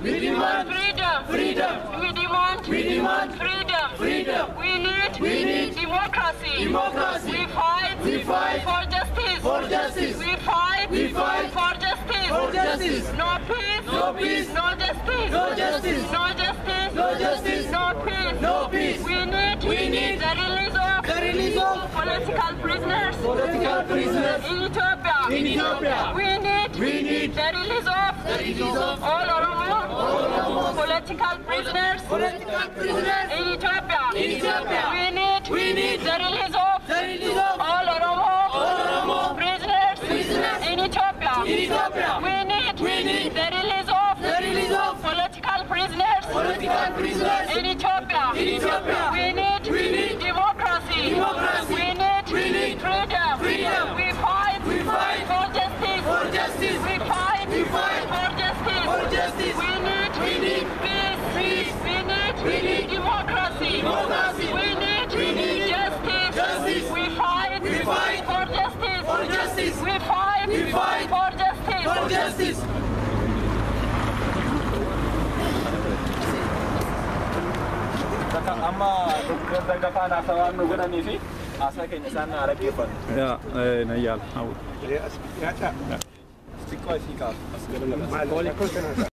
We demand freedom. Freedom. We demand Freedom. Freedom. We need democracy. Democracy. We fight for justice. For justice. We fight for justice. For justice. No peace. No peace. No justice. No justice. No justice. No justice. No peace. No peace. We need the release of political prisoners. Political prisoners. In Ethiopia. In Ethiopia. We need the release of all Oromo political prisoners. Political prisoners. In Ethiopia. In Ethiopia. We need the release of all Oromo Oromo prisoners. In Ethiopia. In Ethiopia. We need the release of political prisoners. Political prisoners. In Ethiopia. In Ethiopia. We need democracy. Democracy. We need freedom. We fight for justice. For justice. We fight for justice. For justice. We need peace. We need democracy. Democracy. We need justice. Justice. We fight for justice. For justice. We fight for justice. For justice. Amma dargaggoon haasawaan nu godhanii fi haasaa keenya isaan dhaggeeffatu. Nayyal. Xiqqoo fi qaaf.